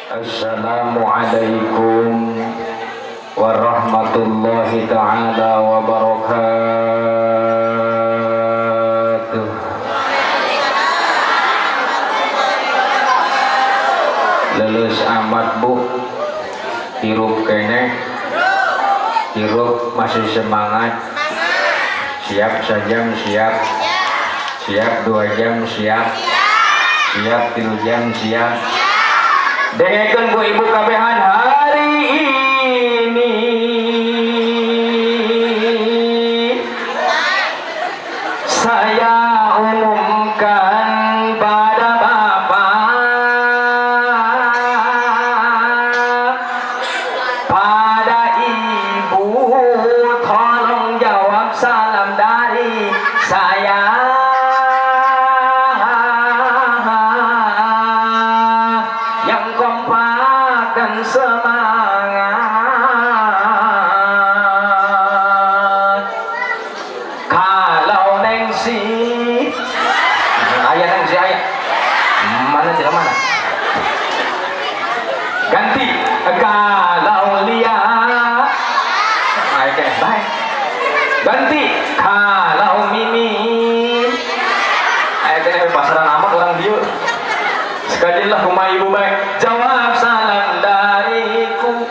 Assalamualaikum warahmatullahi ta'ala wabarakatuh. Lulus amat bu, hirup kene, hirup masih semangat, siap sejam siap, siap 2 jam siap, siap 3 jam siap. Dengarkan bu ibu kabehan hari ini saya umumkan pada Bapak, pada Ibu, tolong jawab salam dari saya. Yang kompak dan semangat. Kalau Nengsi ayah Nengsi ayah mana tidak mana ganti kalau lihat oke baik ganti kalau Mimin ayah kena pasaran amat orang dia sekalilah rumah ibu baik jawab salam dariku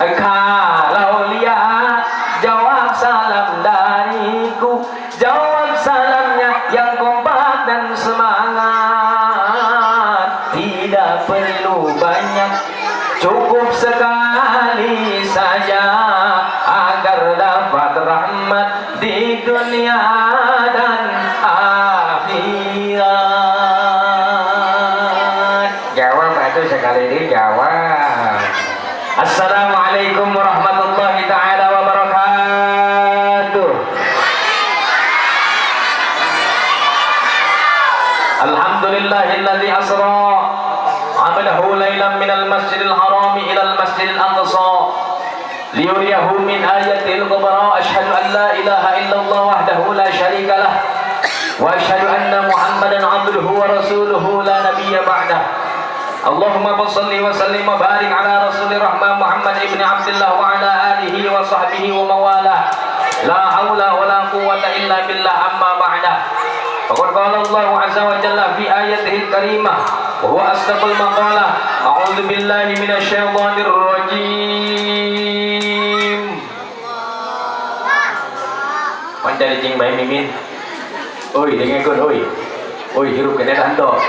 kalau lihat jawab salam dariku jawab salamnya yang kompak dan semangat tidak perlu banyak cukup sekali saja agar dapat rahmat di dunia dan akhirat. Jawab itu sekali dijawab. Assalamualaikum warahmatullahi ta'ala wabarakatuh. Alhamdulillahilladzi asra amalahu laylan minal masjidil harami ilal masjidil aqsa liyuriyahu min ayatil kubra. Asyhadu an la ilaha illallah wahdahu la syarika lah wa asyhadu anna muhammadan abduhu wa rasuluhu la nabiyya ba'dah. Allahumma salli wa sallim wa barik ala rasulir rahman Muhammad ibn Abdullah wa ala alihi wa sahbihi wa mawalah. La hawla wa la quwwata illa billah amma ba'dah. Faqad qala Allah azza wa jalla fi ayatihi al-karimah wa huwa asdaqul maqalah. A'udzu billahi minasy syaithanir rajim. Pancari cing bae mimin. Oi dengekeun oi. Oi hirup kene tando.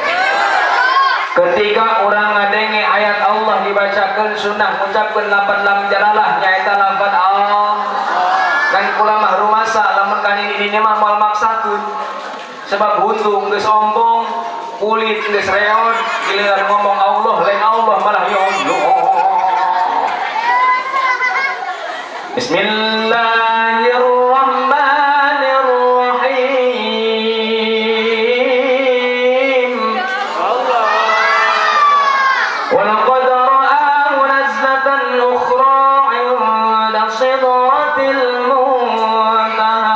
Ketika orang ngadenge ayat Allah dibacakan sunnah mengucapkan lapan lam jalalah nyaita lafaz Allah kan kula mah rumasa lamun kan ini mah moal maksakeun sebab huntung geus ombong kulit geus reot giliran ngomong Allah lain Allah malah ya Allah. Bismillahirrahmanirrahim. ولقد رآه نزلة أخرى عند سدرة المنتهى.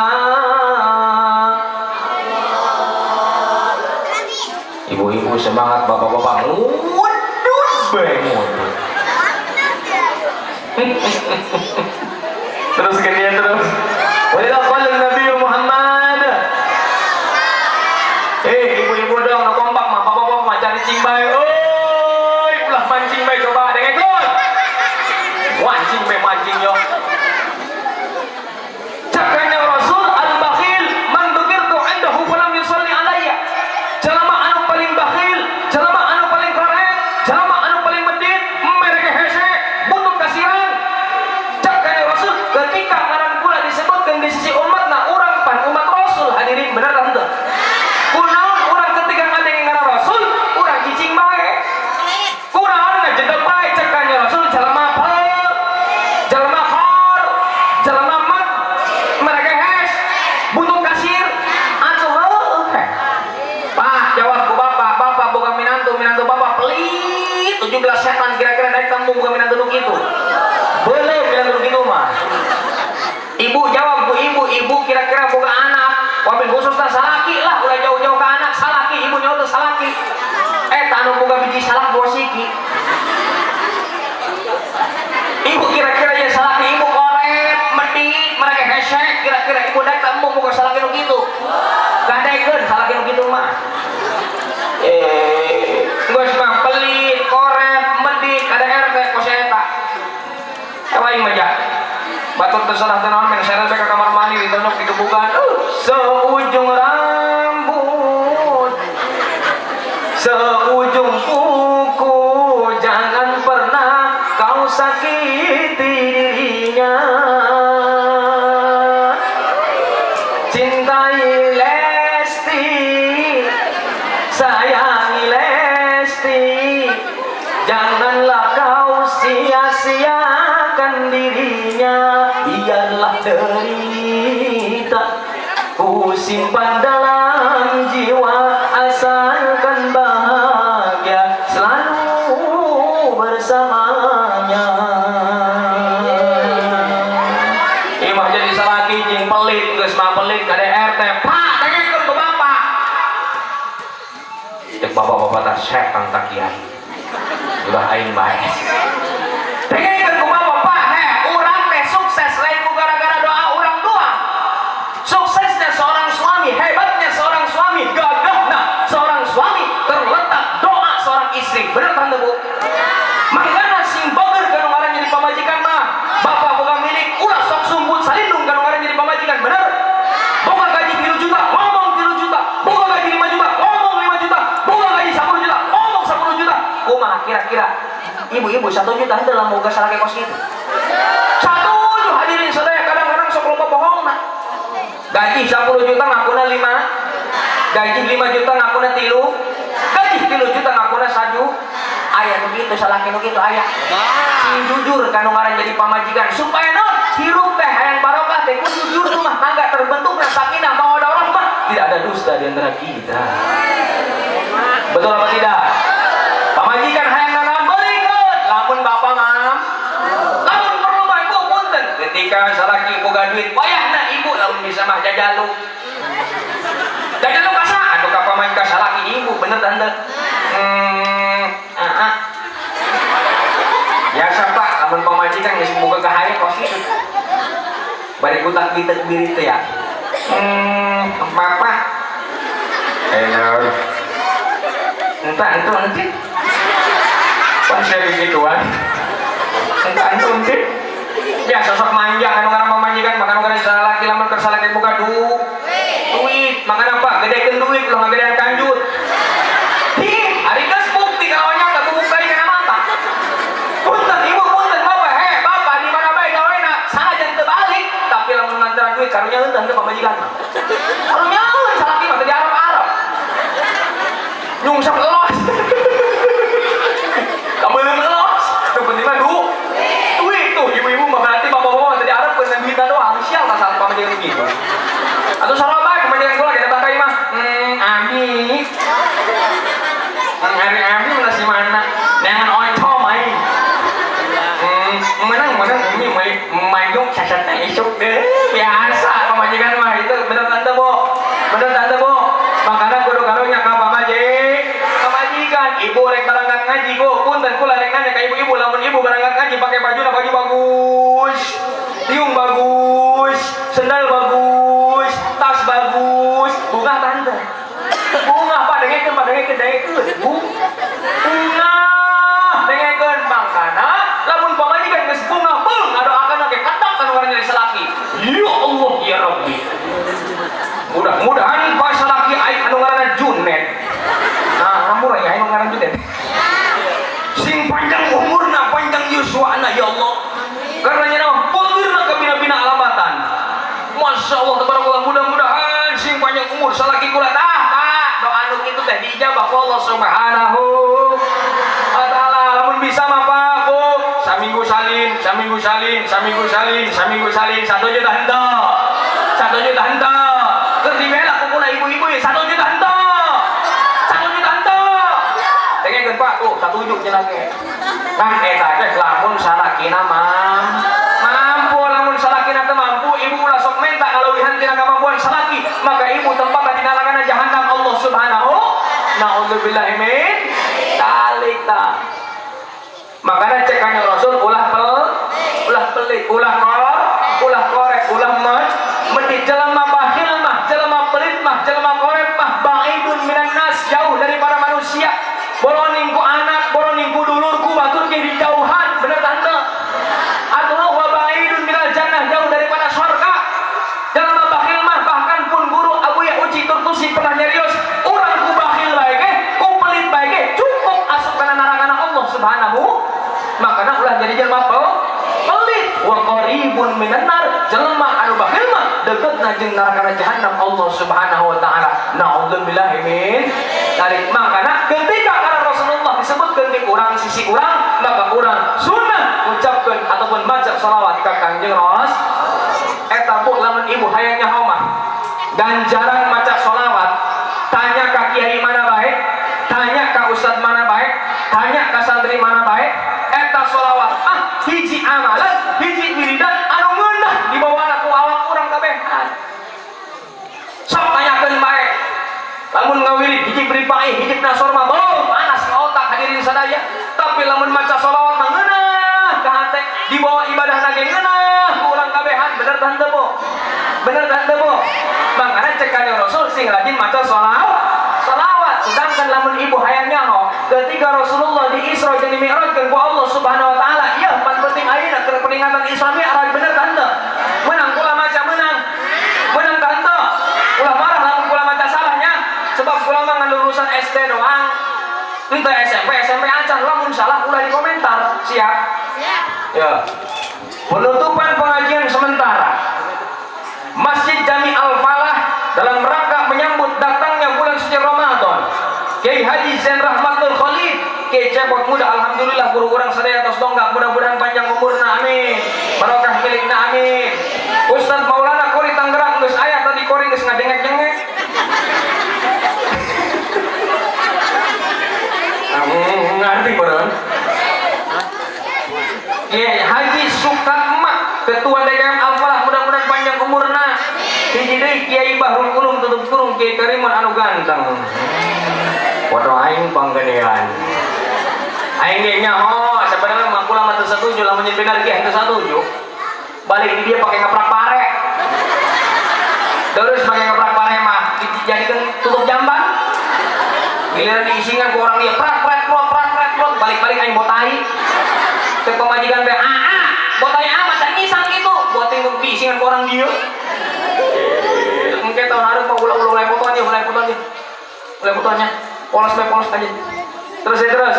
Ibu-ibu semangat, bapak-bapak mundur bangun. Terus kemudian terus. Walillah qala Nabi Muhammad. Ibu-ibu dong kompak mah bapak-bapak mah cari cimbai. Mancing baik coba dengan ikut mancing baik mancing yo cakanya Rasul al-bakhil man dzukirtu indahu falam yusalli alayya. Jalma anu paling bakhil, jalma anu paling korek, jalma anu paling medit mereka hese butuh kasihan. Cakanya Rasul ketika ngaran kula disebutkan di sisi umatna urang pan umat Rasul hadirin benar kan teu kunaon urang ketika ngadeng ngaran Rasul urang cicing bae kurang ngejendel baik cekanya Rasul jalma apa jalma khor jalma mat mereka hes butuh kasir atuh pak jawab ku bapak bukan minantu bapak pelit 17 setan kira-kira dari kampung bukan minantu nuk itu belum minantu nuk itu mah ibu jawab ku ibu kira-kira bukan anak wabil khususnya salaki lah udah jauh-jauh ke anak salaki ibu nyoto salaki anu boga biji salak 2 siki kira-kira ibu daek tak mau muka salah kena gitu gandaikeun salah kena gitu mah geus mah pelit koret medik ada RT kos eta aing mah ja batur terserah teh naon meng seret ka kamar mandi ditondok di kebugan seujung rambut seujung kuku jangan pernah kau sakiti dirinya cintai Lesti sayangi Lesti janganlah kau sia-siakan dirinya biarlah derita ku simpan dalam jiwa asalkan bahagia selalu bersamanya imah jadi salaki jing pelit geus mah pelit ka RT pak dengekeun ke bapak cek bapak-bapak tah setan tak kiai ulah aing bae dengekeun ku bapak pak urang teh sukses lain ku gara-gara doa urang doang suksesnya seorang suami hebatnya seorang suami gagahna seorang suami terletak doa seorang istri bener tanda bu mangana sing bager kanu ngaran jadi pamajikan mah bapak boga milik ulah sok sumbut salindung kanu ngaran jadi pamajikan bener boga gaji 3 juta ngomong 3 juta boga gaji 5 juta ngomong 5 juta boga gaji 10 juta ngomong 10 juta kumaha kira-kira ibu-ibu 1 juta henteu lamun boga salaki kos kitu 1 hadirin sadaya kadang-kadang sok loba bohongna gaji 10 juta ngakuna 5 gaji 5 juta ngakuna 3 gaji 3 juta ngakuna saju aya nu kitu salaki nu kitu aya sing jujur kanu ngaran jadi pamajikan supaya non hirup teh hayang barokah teh kun jujur rumah tangga terbentukna sakinah mawaddah warahmah tidak ada dusta di antara kita betul apa tidak pamajikan hayang nanaon beulikeun lamun bapak ngam lamun perlu mah ibu punten ketika salaki boga duit wayahna ibu lamun bisa mah jajalu jajalu kasa atuh ka pamajikan salaki ibu bener tante biasa pak lamun pamajikan geus boga gahaye kos kitu bari butak birit teh ya apa entah itu nanti pan saya begituan entah itu nanti ya sosok manja anu ngaran pamajikan makanya ngaran salaki lamun keur salaki boga duit makanya apa gedekeun duit lo ngagedean kanjut hari geus bukti kawannya tak buka kana mata punten ibu punten bapak bapak di mana bae gawena sanajan teu balik tapi lamun nganteran duit karunya henteu teu pamajikan mah karunya salaki mah teh di Arab nyungsap elos kabeuleuh elos teu penting mah duit tuh ibu-ibu mah berarti bapak-bapak teh di Arab keun duitna doang sial masalah pamajikan gitu atuh saroba pamajikan kula kita bakai mah ami hari-hari masih mana dengan oncom aing menang ini mayung sasatna isuk deh biasa pamajikan mah itu bener tante bo makanya kudu-kudunya ka pamajikan ibu rek berangkat ngaji go punten kula rek nanya ka ibu-ibu lamun ibu berangkat ngaji pakai baju bagus tiung bagus sendal bagus tas bagus bunga tante bunga apa dengekeun bunga dengekeun mangkana lamun pamajikan geus bunga beung ngadoakeun ge katak anu ngaran jadi salaki ya Allah ya Rabbi mudah-mudahan pas salaki aing anu ngaranna Junet nah hampura ya anu ngaran Junet sing panjang umurna panjang yuswana ya Allah karena nyawa pengirna ka bina-bina alamatan Masya Allah tabarakallah mudah-mudahan sing panjang umur salaki kula doa nu kitu teh diijabah ku Allah Subhanahu wa taala lamun bisa mah Pak Bu saminggu salin 1 juta henteu keur dibela ku kuna ibu-ibu 1 juta henteu dengekeun Pak tuh 1 juta cenah ge kan eta teh lamun salakina mampu lamun salakina teu mampu ibu ulah sok menta kaleuwihan tina kemampuan salaki maka ibu tempatna di neraka jahanam Allah Subhanahu naudzubillahi min dzalik. Makanya cek kanjeng Rasul ulah pelit ulah ulah korek ulah medit. Jelema bakhil mah, jelema pelit mah, jelema korek mah baidun minan nas, jauh dari para manusia. Boroning ku anak, boroning ku dulurku batur ge dijauhan, bener tante. Atuh wa baidun minal jannah, jauh daripada surga. Jelema bakhil mah bahkan pun guru abu ya uji turtusi pernah nyarios, urang ku bakhil bae ge, ku pelit bae ge, cukup asup kana neraka Allah Subhanahu. Makana ulah jadi jelema pelit wa qaribun minan nar, jelema anu bakhil mah deukeutna jeung neraka jahanam Allah Subhanahu wa taala. Na'udzubillahi min dzalik. Makana ketika kana Rasulullah disebutkeun di urang sisi urang, maka urang sunnah ucapkeun ataupun maca shalawat ka Kangjeng Rasul. Eta bu lamun ibu hayang nyaho mah ganjaran maca shalawat, tanya ka kiai mana baik, tanya ka ustad mana baik, tanya ka santri mana baik. Eta sholawat hiji amalan, hiji wiridan anu ngeunah dibawana ku awak urang kabehan. Sok tanyakeun bae. Lamun ngawirid hiji beri paeh, hiji nasor mah panas ka otak hadirin sadaya. Tapi lamun maca sholawat mah ngeunah ka hate, dibawa ibadah nage ngeunah ku urang kabehan. Bener tah henteu bu? Bener tah henteu bu? Makana cek Kanjeng Rasul sing rajin maca sholawat. Sedangkan lamun ibu hayang nyaho, ketika Rasulullah di Isra jeung di Mi'rajkeun ku Allah Subhanahu wa taala, ieu pan penting ayeuna keur peringatan Isra Mi'raj. Bener tah henteu? Menang kula maca menang. Menang tah henteu? Ulah marah lamun kula maca salahnya, sebab kula mah lulusan SD doang. Henteu SMP acan lamun salah ulah di komentar. Siap? Ya. Penutupan pengajian sementara Masjid Jami Al-Falah dalam rangka menyambut datangnya bulan suci Ramadan. Kiai Haji Zain Rahmatul Khalid, Kiai Cepot Muda, alhamdulillah guru urang sadaya tos donggak, mudah-mudahan panjang umurna amin. Barokah milikna amin. Ustaz Maulana Kori Tangerang geus aya tadi Kori geus ngadengek-dengek. Ngerti beureun? Kiai Haji Sukatma, Ketua DKM Al-Falah, mudah-mudahan panjang umurna. Hiji deui Kiai Bahrul Ulum tutup kurung Kiai Karimun anu ganteng. Waduh aing panggedean. Aing ge nyaho sebenarnya mah kula mah teu setuju lamun nyen bener ge teu setuju. Balik di dia pakai ngeprak pare. Terus pakai ngeprak pare mah dijadikeun tutup jamban. Giliran diisingan ku orang dia prak balik-balik aing botai. Cek pemajikan teh botai amat tak ngisang gitu. Buat yang diisingan ku orang dia. Mungkin tahun harus mau ulang fotonya. Polos aja. Terus.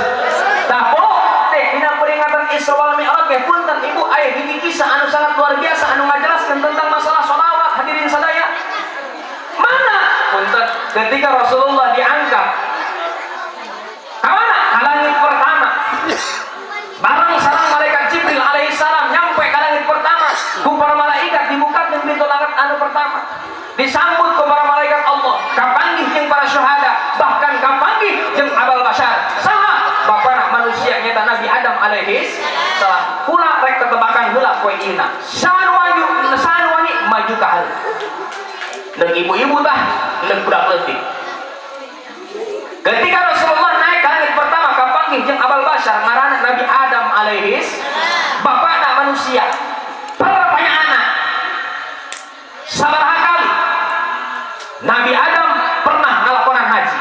Tapi dina peringatan Isra wal Mi'raj ge punten ibu aya hiji kisah anu sangat luar biasa anu ngajelaskeun tentang masalah sholawat hadirin sadaya. Mana? Punten ketika Rasulullah diangkat. Ka mana? Ka langit pertama. Bareng sareng malaikat Jibril alaihi salam nyampe ka langit pertama. Ku para malaikat dibukakeun pintu langit anu pertama. Disambut ku para malaikat Allah, kapanggih jeung para syuhada, bahkan kapanggih jeung abal basyar. Saha bapana manusia nyata Nabi Adam alaihi salam. Kula rek tetebakan heula poe ina. Sanu wani maju ka hareup. Leung ibu-ibu tah, leung budak leutik. Ketika Rasulullah naik ke langit pertama kapanggih jeung abal basyar ngaranna Nabi Adam alaihi bapana manusia. Pertanyaanna, sabaraha kali Nabi Adam pernah ngalakonan haji?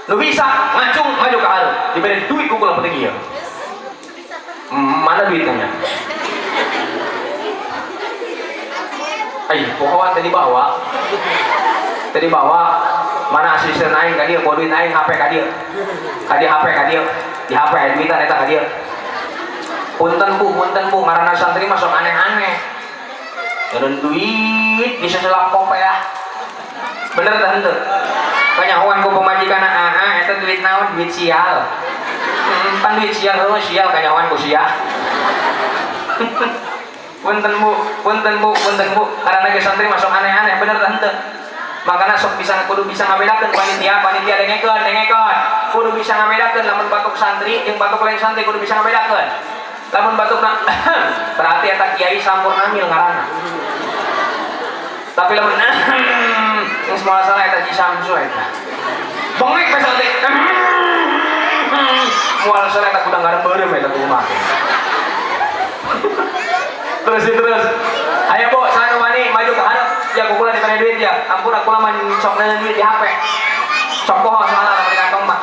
Lu bisa ngacung maju ke hareup, diberi duit ku kula penting ieu. Mana duitnya? Pokoknya tadi bawa. Mana asisten aing ka dieu, bawa duit aing HP ka dieu. HP di HP aya duitan eta ka dieu. Punten bu, ngaranna santri mah sok aneh-aneh. Eureun duit bisa selapok ya. Bener tah henteu? Kanyahoan ku pemajikanna eta duit naon? Duit sial. Pan duit sial heuh sial kanyahoan ku sia. Punten bu, karena ge santri masuk aneh-aneh, bener tah henteu? Makana sok kudu bisa ngabedakeun panitia dengekeun. Kudu bisa ngabedakeun lamun batuk santri jeung batuk lain santri kudu bisa ngabedakeun. Lamun batukna berarti eta kiai sampurna mil ngaranna. Tapi lamun yang semua salah eta Samsu eta. Bengek pe sate. Moal salah eta kudu ngarep beureum eta kumaha. Terus. Ayo Bu, sana wani maju ke hadap. Ya kukulah di mana duit ya. Ampun aku lama sok nanya duit di HP. Sok poho salah di kantong mah.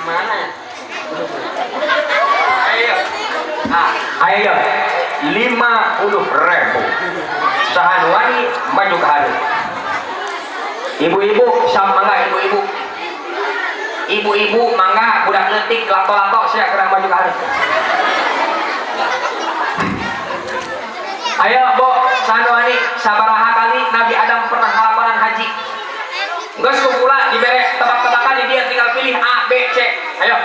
Mana? Ayo. 50.000. Sahan wani maju ke hadap. Ibu-ibu, sama enggak ibu-ibu? Ibu-ibu, mangga budak letik lato-lato saya kena maju ke hadap. Ayo Bu, sanwani sabaraha kali Nabi Adam pernah ngalakonan haji. Geus kumpula dibere tebak-tebakan di dia tinggal pilih A, B, C. Ayo.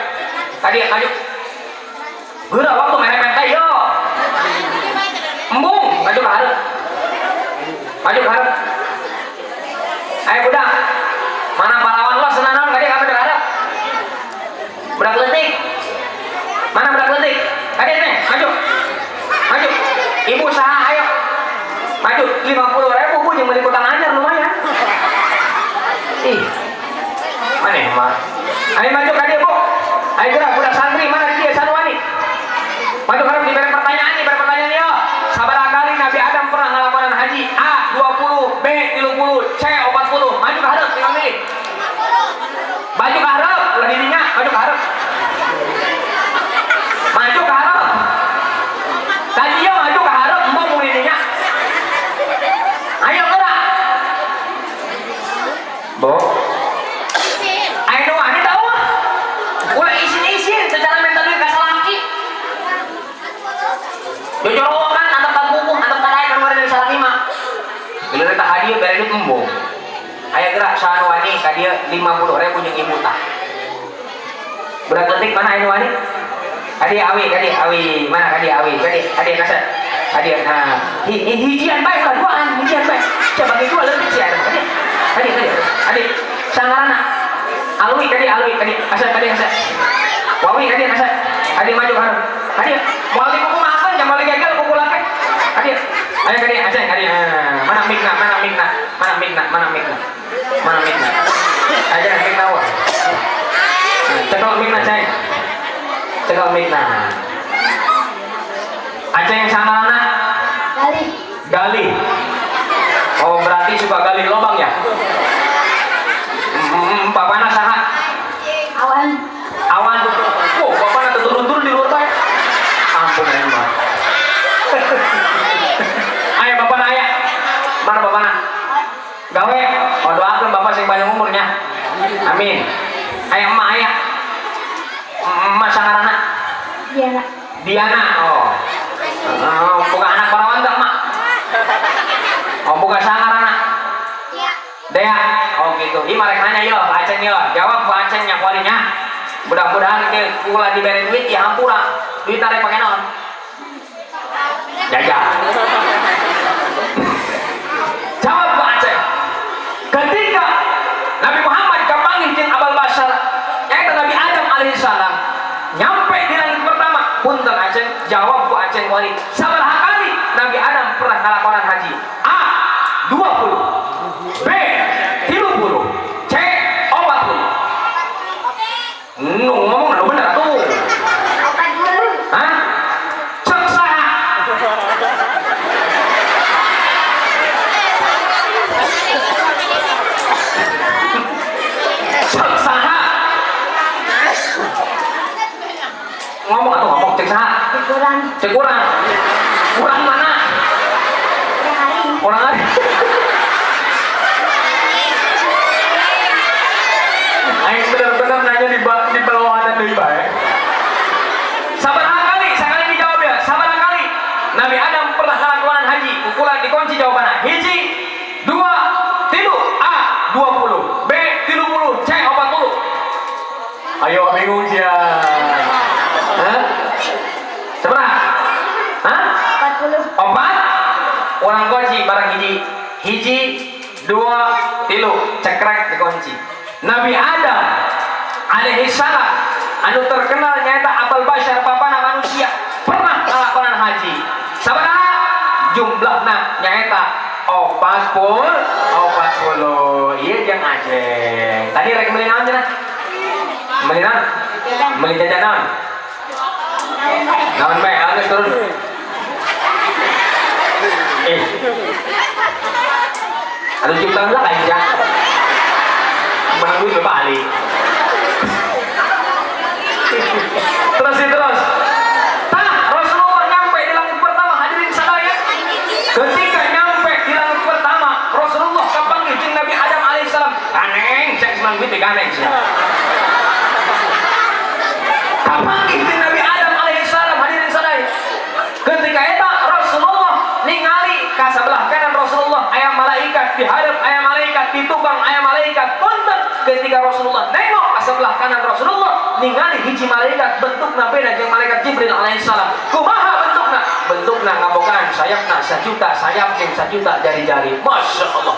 Tadi maju. Geura waktu merepet teh yo. Embung, maju ke hadap. Maju ke hadap. Ayo budak. Mana parawan lo senanon tadi kamu ke hadap. Budak letik. Mana budak letik? Tadi teh, maju. Maju. Ibu saha ayo. Maju 50.000 Bu jeung meuli kutang ajar lumayan. Ih. Maneh mah. Ayo maju ka dieu Bu. Ayo gerak budak santri mana di dieu sanwani. Maju harap diberi pertanyaan yo. Sabaraha kali Nabi Adam pernah ngalakonan haji? A 20, B 30, C 40. Maju ka hareup tinggal milih. Maju ka hareup, ulah didinya, maju ka hareup. Maju ka hareup. Tadi yo maju ka hareup embung mun didinya. Ayo gerak. Bo. Ayo wani tahu. Ulah isin-isin secara mental dia kasalaki. Jojorokan antep ka buku, antep ka daek kemarin dari salaki mah. Geuleuh tah hadieu bere duit embung. Aya gerak saha wani ka dieu 50.000 jeung ibu tah. Budak letik mana aya wani? Kadi awi mana kadi awi kasar. Kadi nah hijian bae ulah duaan hijian bae. Coba bagi dua leutik sih ada. Kadi sangarana. Alwi kasar. Wawi kadi kasar. Kadi maju kan. Kadi moal di kuku maafan jam moal gagal kuku lake. Kadi ayo kadi aceh kadi mana mikna. Aja mikna wah. Cekal mikna cai. Cekal mikna. Aceh yang sangarana gali. Oh berarti suka gali lubang ya? Bapana saha? Awan. Oh bapana turun di luar bae. Ampun aja mah. Ayo bapana aya. Mana bapana? Gawe. Oh doakeun bapak sing panjang umurnya. Amin. Aya emak aya. Emak sangarana? Diana. Oh. Buka anak perawan enggak, Mak? Oh, buka sangarana. Dea. Oh gitu. Ih marek nanya yo, Aceng yo. Jawab ku Aceng nya kualinya. Mudah-mudahan ke kula diberi duit ya hampura. Duit tarik pakai naon? Jajan. Jawab ku Aceng. Ketika Nabi Muhammad kapanggih jeung Abul Bashar, yaitu Nabi Adam alaihissalam, nyampe di langit pertama, punten Aceng, jawab ku Aceng wali. Sabaraha kali Nabi Adam pernah ngalakonan haji? A 20, B 30, C 40. Ngomong lu bener tuh. Hah? Cek saha? Cek saha? Ngomong cek saha? Cek kurang. Kurang mana? Kurang hari. Aing bener-bener nanya di bawahan deui bae. Sabaraha kali? Sakali dijawab ya. Sabaraha kali Nabi Adam pernah ngalakonan haji? Ukulan dikunci jawabanna. 1, 2, 3. A 20, B 30, C 40. Ayo bingung sia. Hah? Sabaraha? Hah? 40. 4. Orang kunci barang hiji 2, 3 cekrek dikunci. Nabi Adam alaihissalam anu terkenal nyata Abul Bashar papana manusia pernah ngalakonan haji. Sabaraha jumlahna nyata 40. Ieu jeung Aceh. Tadi rek meuli naon cenah? Meuli naon? Meuli jajan naon? Naon bae, geus turun. Aduh ciptaan lah aja. Menang duit balik. Terus. Rasulullah nyampe di langit pertama, hadirin sekalian. Ketika nyampe di langit pertama, Rasulullah kapanggih jeung Nabi Adam alaihissalam. Kaneng, cek semang duit kaneng sih. Kapanggih jeung Nabi Adam alaihissalam, hadirin sekalian. Ketika eta Rasulullah ningali ka sebelah kanan Rasulullah aya malaikat, di hadap aya malaikat, di tubang aya malaikat. Punten ketika Rasulullah nengok ka sebelah kanan Rasulullah ningali hiji malaikat bentukna beda jeung malaikat Jibril alaihissalam. Kumaha bentukna? Bentukna ngabogaan sayapna sajuta sayap jeung sajuta jari-jari. Masya Allah.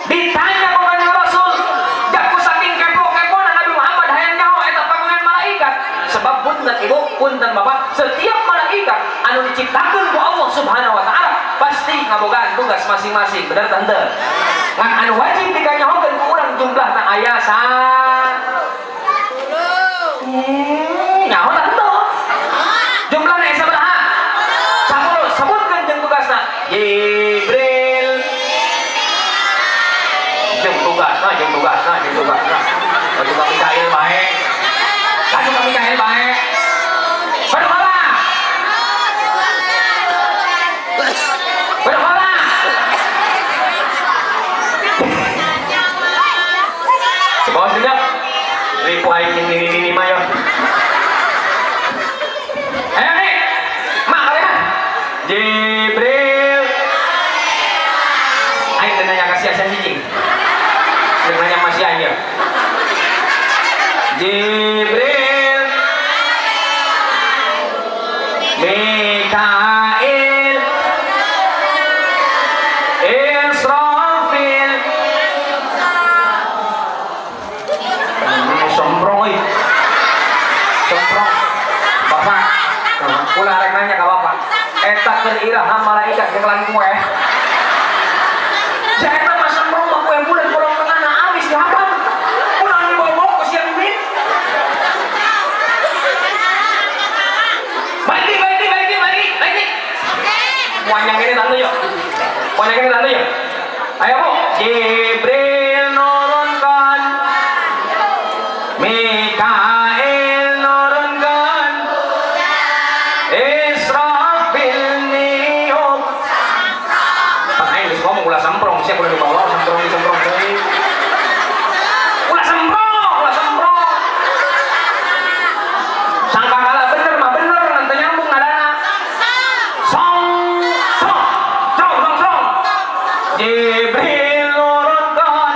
Ditanya kepada Rasul, jaku saking kepo-kepona Nabi Muhammad hayang nyaho eta panggeunan malaikat. Sebab punten ibu, punten bapak, setiap malaikat anu diciptakeun ku Allah Subhanahu wa taala pasti ngabogaan tugas masing-masing. Bener tante? Ngan anu wajib dikanyahokeun ku urang jumlahna aya nyaho tante? Jumlahna aya sabaraha? 10. Sebutkeun jeung tugasna. Jibril. Jeung tugasna. Batu kami kail bae. Berapa? Bawa sedap. Ripuai ini mayo. Ayo nih, mak kalian. Jibril. Ayo nanya kasih asan cicing. Nanya masih aja. Jibril. Mikail. Israfil. Somprong. Bapak, ulah rek nanya ka bapak. Eta keur iraha malaikat jeung langit we. Jaeta mah somprong mah kue bulan bolong tengahna amis gapan. Ulah dibawa ke siang duit. Baik. Wanyang ini tante yuk. Ayo bu. Jibril nurunkan, Mikail nurunkan, Israfil niup. Ayo geus ngomong ulah semprong, siapa udah dibawa semprong. Ulah semprong. Sangka kalah bener mah bener, nanti nyambung ngadana. Song. Jibril nurunkan.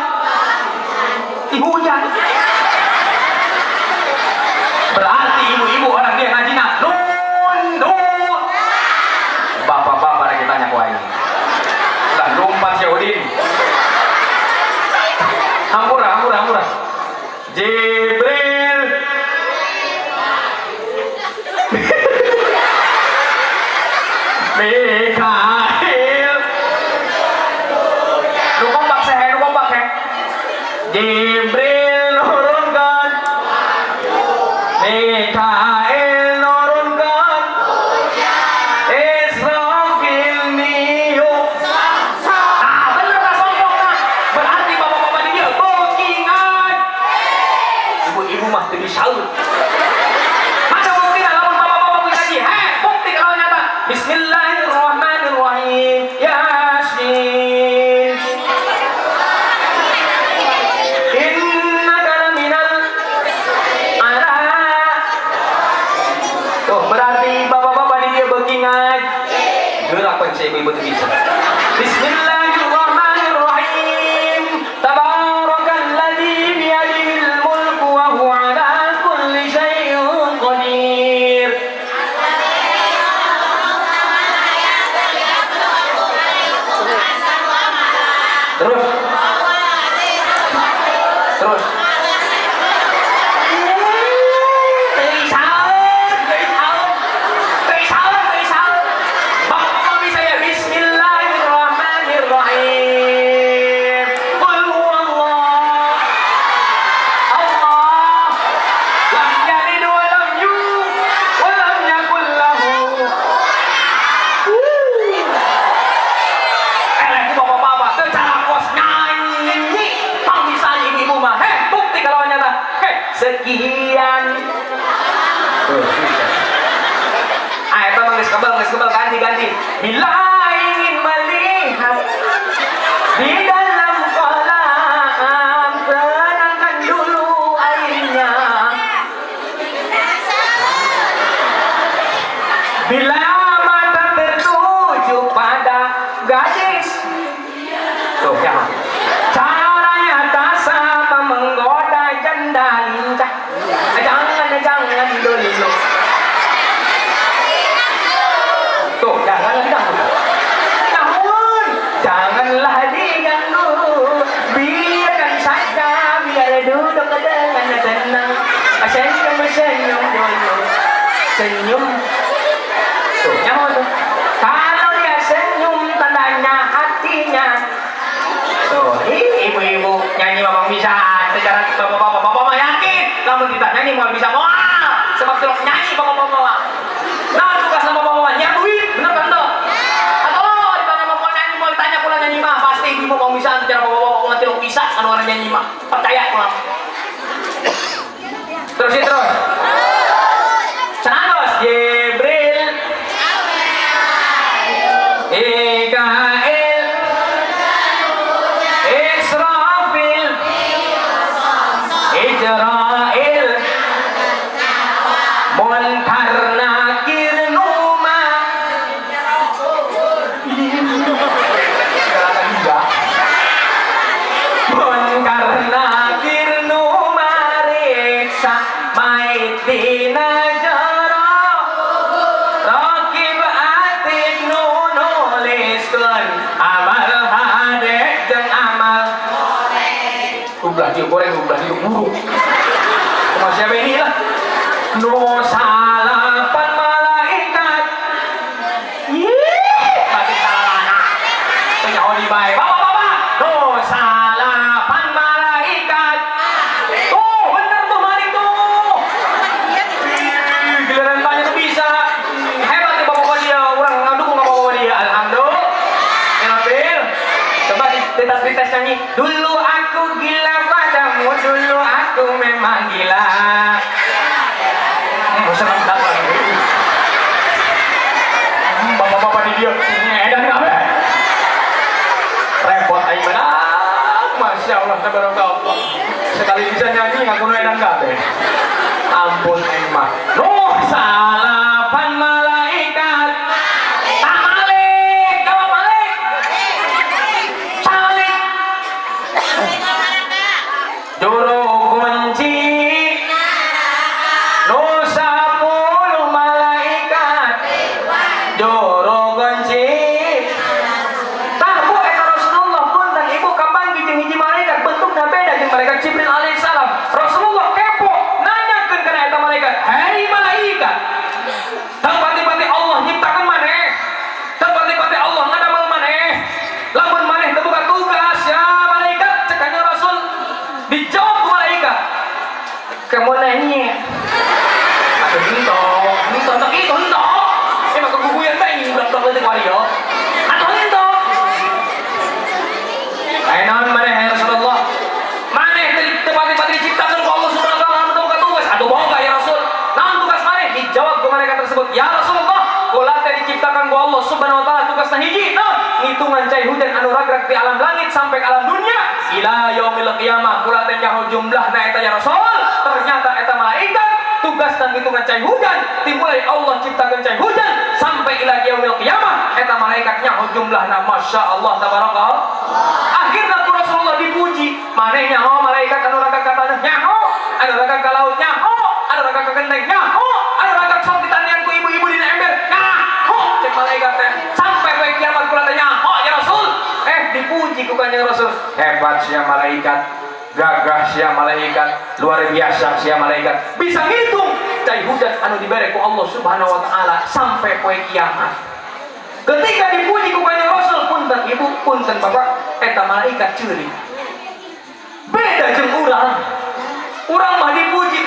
Ibu hujan. Berarti ibu-ibu orang dia ngaji nak nun. Bapak-bapak lagi tanya ku aing. Lah lompat si Udin. Hampura. Jibril. Mikail. Lu kompak he. Jibril nurunkan, Mikail nurunkan, Israfil niup. Bener lah sombongna. Berarti bapak-bapak di dia bookingan. Ibu-ibu mah teu disaut. Mana buktina lamun bapak-bapak ngaji? Bukti kalau nyata. Bismillahirrahmanirrahim. Yasin. Berarti bapak-bapak di dia bookingan. Gerakan saya ibu-ibu itu bisa. Bismillahirrahmanirrahim. Tabarakalladzi biyadihil mulku wa huwa ala kulli syai'in qadir. Terus. Bismillahirrahmanirrahim. sekian. Ayo teman geus kebal ganti. Bila ingin melihat di dalam kolam, tenangkan dulu airnya. Bila mata tertuju pada gadis, tuh ya. Caranya tak sama menggoda janda lincah. Jangan dulu. Tuh, janganlah diganggu, biarkan saja, biar duduk dengan tenang. Senyum dulu, senyum. Tuh, nyaman tuh. Kalau dia senyum, tandanya hatinya. Tuh, ibu-ibu nyanyi memang bisa. Secara bapak-bapak yakin, namun kita nyanyi mau bisa mau. Sebab terus nyanyi bapak-bapak. Nah, tugas sama bapak-bapak nyanyi, bener kan tuh? Atau ditanya bapak nyanyi, mau ditanya pula nyanyi mah pasti ibu mau bisa secara bapak-bapak nanti lo bisa kan orang nyanyi mah. Percaya pulang. Terus. Sanos Jibril, Mikail, Israfil, Israel, Munkar Nakir Numa. Munkar Nakir Numa riksa maitina jara. Rakib atid nuliskeun amal hadek jeung amal ulah dieu goreng ulah dieu buruk. Kumaha siapa ini lah? No salapan malaikat. Pati salahna. Penyaho di bae. Bapak. No salapan malaikat. Tuh, bener tuh mari tuh. Giliran tanya tuh bisa. Hebat ya bapak dia. Urang ngadukung bapak dia. Alhamdulillah. Enabil. Coba dites nyanyi. Dulu aku gila padamu, dulu aku memang gila. Serem banget. Bapak-bapak di dia edan kabeh. Repot aing benar. Masya Allah, tabarakallah. Sekali bisa nyanyi ngaku edan kabeh. Ampun aing mah. Nuh salapan malaikat. Tak malik, kawan malik. Salik. Juru kunci. Malaikat Jibril alaihissalam. Rasulullah kepo nanyakeun kana eta malaikat, "Hei malaikat, tempati-pati Allah nyiptakeun maneh? Tempati-pati Allah ngadamel maneh? Lamun maneh teu boga tugas ya malaikat?" Cek kanjeng Rasul. Dijawab ku malaikat, "Kamu nanya." Atuh henteu tak kitu henteu. Emang keguguyan teh ini budak-budak leutik wario. Atuh henteu. Ayeuna maneh ya Rasulullah? Tempat-tempat diciptakan oleh Allah Subhanahu wa taala untuk tugas. Aduh boga ya Rasul. Naon tugas maneh? Dijawab ku malaikat tersebut, "Ya Rasulullah, kula teh diciptakan ku Allah Subhanahu wa taala tugasna hiji, naon? Ngitungan cai hujan anu ragrag di alam langit sampai ke alam dunia ila yaumil qiyamah. Kula teh nyaho jumlahna eta ya Rasul." Ternyata eta malaikat tugasna ngitungan cai hujan dimulai Allah ciptakan cai hujan sampai ila yaumil qiyamah. Eta malaikat nyaho jumlahna Masya Allah tabarakallah. Akhirna ku Rasulullah dipuji, maneh nyaho malaikat anu ragag ka taneuh nyaho, anu ragag ka laut nyaho, anu ragag ka genteng nyaho, anu ragag sok ditanian ku ibu-ibu dina ember nyaho. Cek malaikat teh sampai we kiamat kula teh nyaho ya Rasul. Dipuji ku kanjeng Rasul. Hebat sia malaikat, gagah sia malaikat, luar biasa sia malaikat. Bisa ngitung cai hujan anu dibere ku Allah Subhanahu wa taala sampai poe kiamat. Ketika dipuji ku kanjeng Rasul, punten ibu, punten bapak, eta malaikat ceurik. Beda jeung urang. Urang mah dipuji,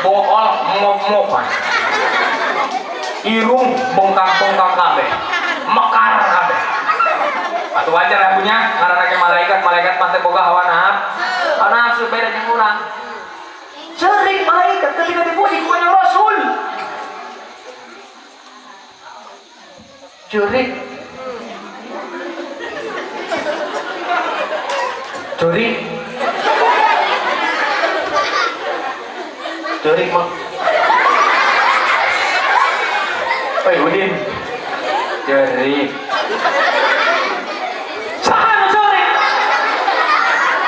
bool ngop-ngopan. Irung bongkak-bongkak kabeh. Mekar kabeh. Atuh wajar ya punya ngaranna ke malaikat mah teh boga hawa nafsu beda jeung urang. kita dipuji ku kanjeng Rasul. Curi. Curi. Curi mah. Oi Udin. Curi. Sahan curi.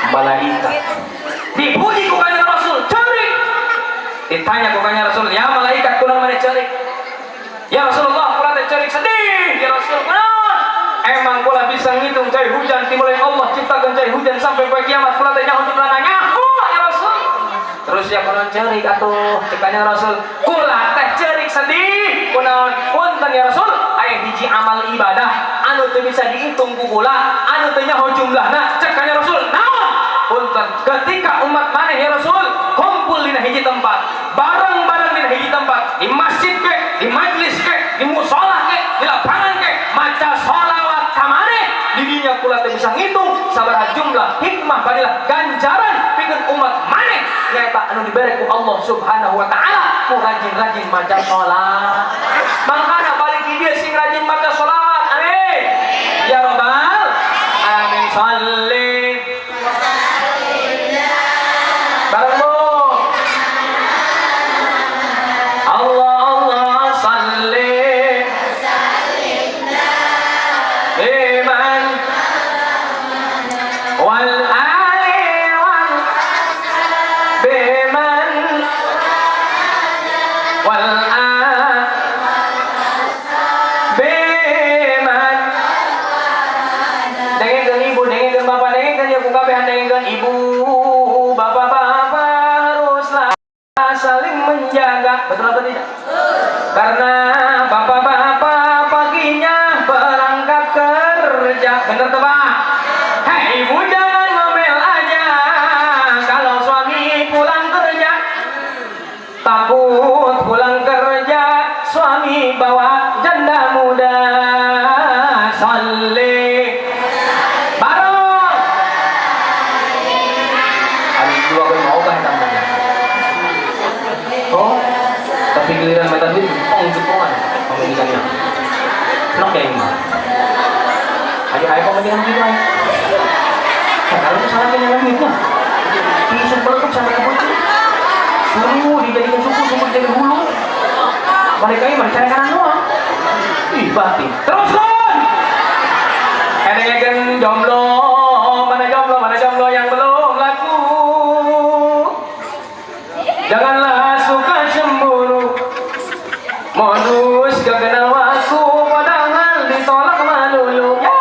Malaikat. Dipuji ku kanjeng Rasul, curi. Ditanya ku kanjeng Rasul, ya malaikat kunaon maneh curi? Ya Rasulullah, kula teh curi sedih. Ya Rasul, kunaon? Emang kula bisa ngitung cai hujan timulai Allah ciptakan cai hujan sampai poe kiamat kula teh nyaho jumlahna nyaho ya Rasul. Terus ya kunaon ceurik atuh? Cek kanjeng Rasul, kula teh ceurik sedih. Kunaon? Punten ya Rasul, aya hiji amal ibadah anu teu bisa dihitung ku kula, anu teu nyaho jumlahna. Cek kanjeng Rasul, naon? Punten, ketika umat maneh ya Rasul kumpul dina hiji tempat, bareng-bareng dina hiji tempat, di masjid ke, di majlis ke, di mushola ke, di lapangan ke, maca sholawat ka maneh, di dinya kula teh bisa ngitung sabaraha jumlah hikmah badilah ganjaran pikeun umat maneh nyaeta anu dibere ku Allah Subhanahu wa taala ku rajin-rajin maca sholat. Makana balik di dia sing rajin maca sholawat, amin. Ya Rabbal alamin, shalli barengmu Allah Allah salli iman wal ali wal biman wal biman. Dengekeun ibu, dengekeun bapak, dengekeun ya ku kabehan, dengekeun ibu bapak-bapak haruslah saling menjaga, betul atau tidak? Karena bapak-bapak paginya berangkat kerja, bener tuh Pak? Hei ibu jangan ngomel aja kalau suami pulang kerja, takut pulang kerja suami bawa janda muda. Salli bareng. Ada dua kali mau kan tambahnya. Oh, tapi giliran mata duit, jepongan, pemilikannya. Nok ya ini. Ayo pemilikan gitu aja. Kalau itu salah yang langitnya. Kisum berlekuk sampai ke pucuk. Suruh dijadikan suku, sumber jadi hulu. Mereka ini mencari kanan doang. Ih, batin. Terus kon. Edengen jomblo, mana jomblo yang belum laku. Janganlah suka cemburu, modus gak kenal waktu, padahal ditolak malulu. Ya,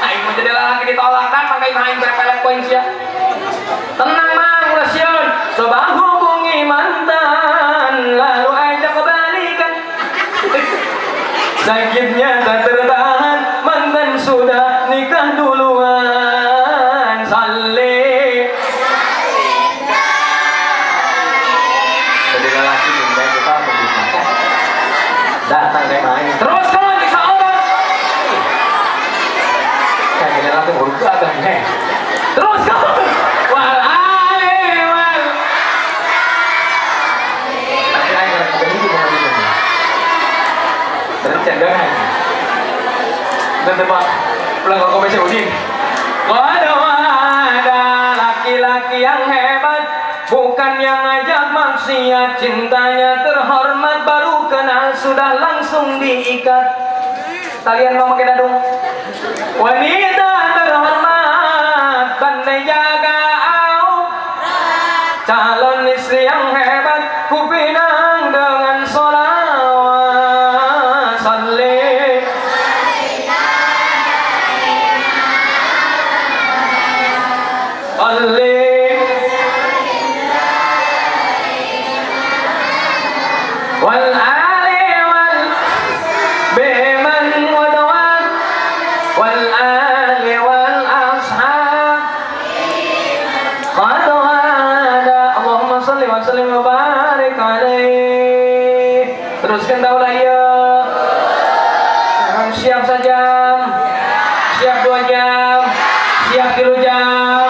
aing menjadi lelaki ditolak dan pakai main berpelet poin sia. Tenang mang Rasyon, coba hubungi mantan, lalu ajak kebalikan. Sakitnya tak tertahan, mantan sudah nikah duluan. Salih. Datang kayak main terus kalau bisa orang kayak gini lagi baru gagal nih terus kalau wal ali wal tapi ayo kita hidup dengan ini terus cenderung dan tempat pulang ke komisi Udin. Waduh ada laki-laki yang hebat, bukan yang ngajak maksiat, cintanya terhormat, baru kenal sudah langsung diikat. Kalian mau pakai dadung? Wanita terhormat, pandai jaga aurat, calon istri yang hebat, kupinang dengan sholawat. Salli salli wal ali wal biman wadwan wal ali wal ashab qad wada. Allahumma salli wa sallim wa barik alaihi. Teruskan daulah ya. Siap saja, siap 2 jam, siap 3 jam.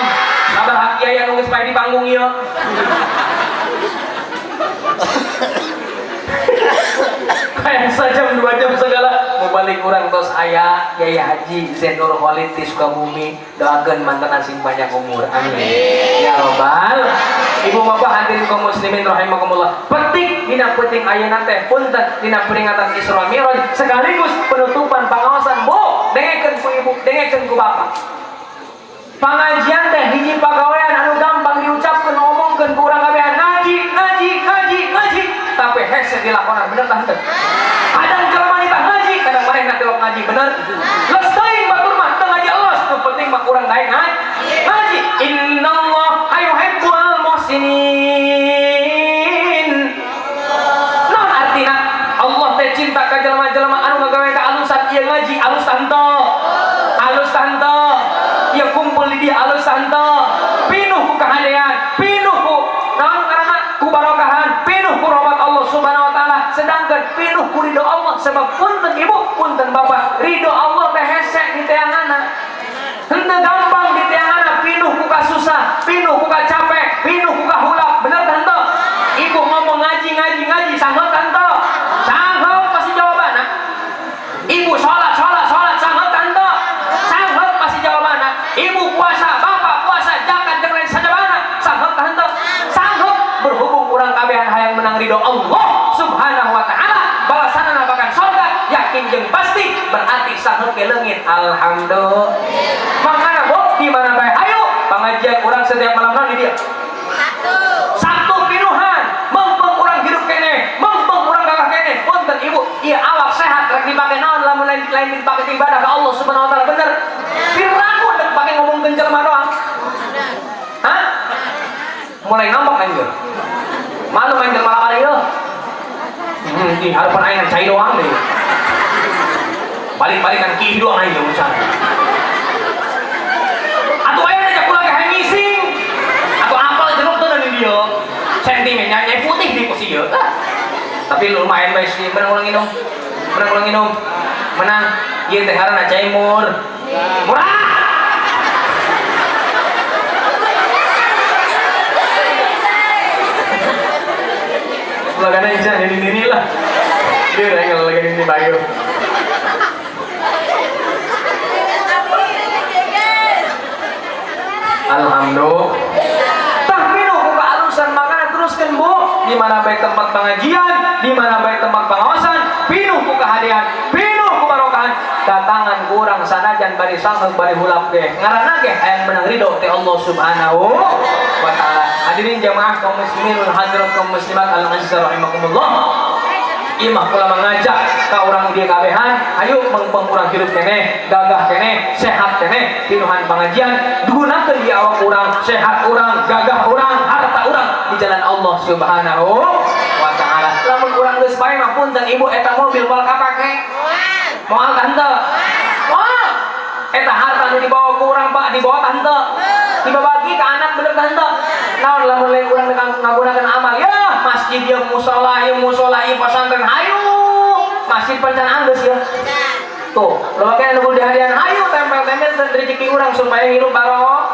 Sabar hak yang nunggu supaya di panggung ya. balik kurang tos aya Yai Haji Zainul Khalid di Sukabumi, doakeun manten sing banyak umur, amin ya robbal. Ibu bapak hadirin kaum muslimin rahimakumullah, petik dina penting ayeuna teh punten dina peringatan Isra Mi'raj sekaligus penutupan pangaosan. Bu, dengekeun ku ibu, dengekeun ku bapak. Pengajian teh hiji pagawean anu gampang diucapkeun ngomongkeun ku urang kabehan, ngaji ngaji ngaji ngaji, tapi hese dilakonan bener tah teu. Kadang jelema nita ngaji, kadang manehna teh ngaji bener. Leus teuing batur mah teu ngaji elos, nu penting mah urang daek ngaji. Innallaha yuhibbul muhsinin. Naon artina? Allah teh cinta ka jelema-jelema anu ngagawe ka alusan ieu ngaji, alus tanto. Alus tanto. Ya kumpul di dia alus tanto. Pinuh ku kahadean, pinuh ku naon karana ku barokahan, pinuh ku rahmat Allah Subhanahu wa taala, sedangkan pinuh ku ridho Allah. Sebab punten ibu, punten bapak, ridho Allah teh hese di teanganna. Henteu gampang di teanganna, pinuh ku ka susah, pinuh ku ka capek, pinuh ku ka hulak, bener tante? Ibu ngomong ngaji ngaji ngaji, sanggup tante? Sanggup pasti jawabanna. Ibu sholat sholat sholat, sanggup tante? Sanggup pasti jawabanna. Ibu puasa, bapak puasa, zakat jeung lain sajabana, sanggup tante? Sanggup. Berhubung urang kabehan hayang menang ridho Allah Subhanahu wa taala, balasanna bakan surga yakin jeung pasti, berarti sanggup ke leungit. Alhamdulillah. Makana Bu, di mana bae hayu pengajian urang setiap malam naon di dia? Satu pinuhan, mengpeng urang hidup kene, mengpeng urang gagah kene. Punten ibu, ieu awak sehat rek dipake naon lamun lain dipake ibadah ka Allah Subhanahu wa taala bener. Piraku rek pake ngomongkeun jelema doang. Hah? Mulai ngambek anjir. Malu main jelema lawan ieu. Di harapan aing cai doang deh. Balik-balikan ki doang aing urusan. Atuh aya aja kula ge ngising. Atuh apal jeruk teu di dieu. Sentimennya nyai putih di kursi ieu. Tapi lumayan bae sih, menang ulang minum. Menang ulang minum. Menang. Ieu teh ngaranna cai mur. Murah. Lagana isa ini lah. Dia rengal lagi ini bayu. Alhamdulillah. Tah pinuh ku kaalusan makana teruskeun Bu. Di mana baik tempat pengajian, di mana baik tempat pengawasan, pinuh ku kahadean, pinuh ku barokahan. Datangan kurang sanajan bari sangheug bari hulap ge. Ngaranna ge hayang menang ridho ti Allah Subhanahu wa taala. Hadirin jamaah kaum muslimin wal hadirat kaum muslimat al-aziza rahimakumullah. Imah kula mengajak ka urang dia kabehan, ayo mengpeng urang hidup kene, gagah kene, sehat kene, pinuhan pengajian, gunakeun di awak urang, sehat urang, gagah urang, harta urang di jalan Allah Subhanahu wa taala. Lamun urang geus bae mah punten ibu eta mobil moal kapake. Moal tante. Moal. Eta harta nu dibawa ku urang Pak, dibawa tante. Dibagi ke anak bener tante. Naon lamun lain urang ngagunakeun amal, ya masjid ieu musala ieu pesantren hayu. Masjid pancan anggeus ya. Tuh, loba kene nu dihadian hayu tempel-tempel rezeki urang supaya hirup barokah.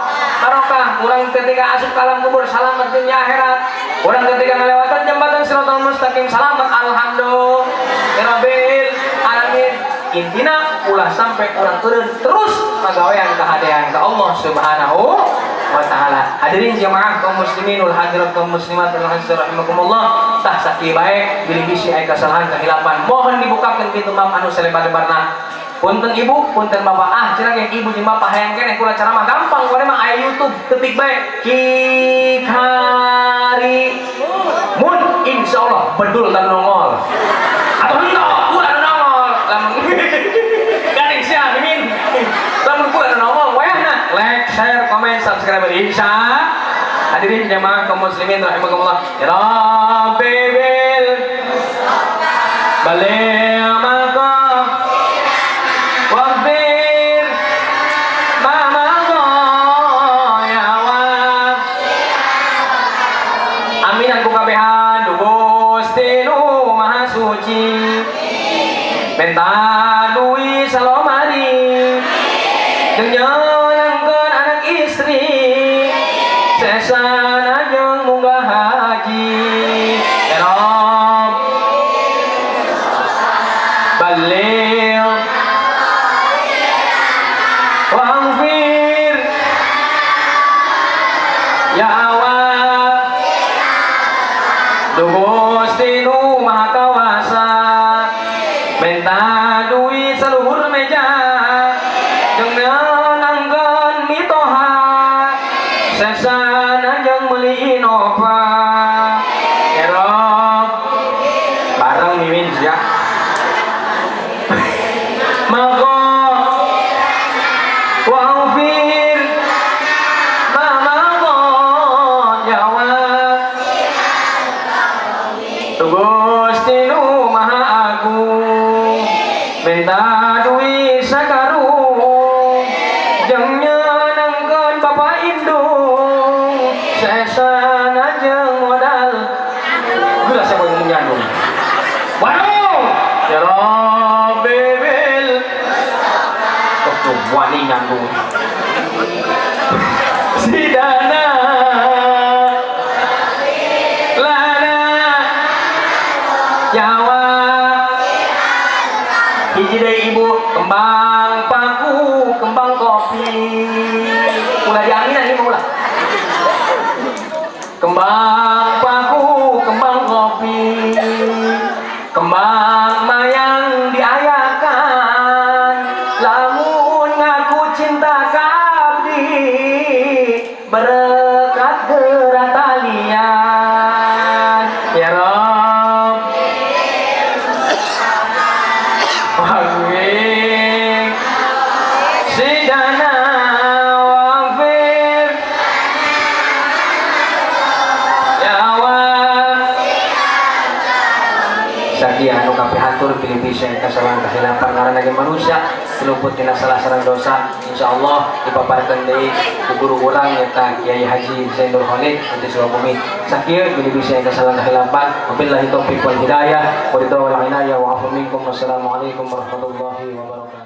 Urang ketika asup ke alam kubur selamat dunia akhirat. Urang ketika ngalewatan jembatan Siratal Mustaqim selamat alhamdulillah. Ya Rabbil alamin. Intina ulah sampai urang eureun terus pagawean kahadean ka Allah Subhanahu wa taala. Hadirin jamaah kaum muslimin wal hadirat kaum muslimat rahimakumullah. Tah sakieu bae bilih bisi aya kesalahan kahilapan, mohon dibukakeun pintu maaf anu salebar-lebarna. Punten ibu, punten bapak, cenah ge ibu jeung bapak hayang keneh kula ceramah gampang we mah aya YouTube, ketik bae Kikari mun insyaallah bedul dan nongol. Atau henteu ulah nongol. Lamun garing sia mimin. Lamun kula nongol wayahna like, share, comment, subscribe insya. Hadirin jamaah kaum muslimin rahimakumullah. Ya Rabbi bil baligh maqam waghfir ma madha ya wa. Aminan ku kabehan Gusti nu Maha Suci. Mentanui salomari jeung nyenengkeun anak istri sesana jeung munggah haji. Ya Rabb balik Gusti nu maha kawasa minta duit seluhur meja jeung nanggeun mitoha sesana jeung meuli Innova ya Rob bareng mimin ya mangko wa'ufir mangko jawab Gusti nu maha agung minta duit sakarung jeung nyeunangkeun Bapak Indung sesana jeung modal geura saya mau nyandung waduh ya Rob bebel kok tuh wani nyandung sidana Jawa hiji deui ibu kembang paku kembang kopi ulah diangin ini ulah kembang paku kembang kopi kembang mayang diayakan lamun ngaku cinta kabdi berkat geura talian ya Rob sidana wafir yawa sakia anu kapihatur pilih bisa kesalahan kehilapan ngaran lagi manusia luput tina salah sareng dosa insyaallah dipaparkeun deui ku guru urang eta Kiai Haji Zainul Khalid di Sukabumi sakieu pilih bisa kesalahan kehilapan wabillahi taufiq wal hidayah wa ridha wal inayah wa afu minkum wassalamu alaikum warahmatullahi wabarakatuh.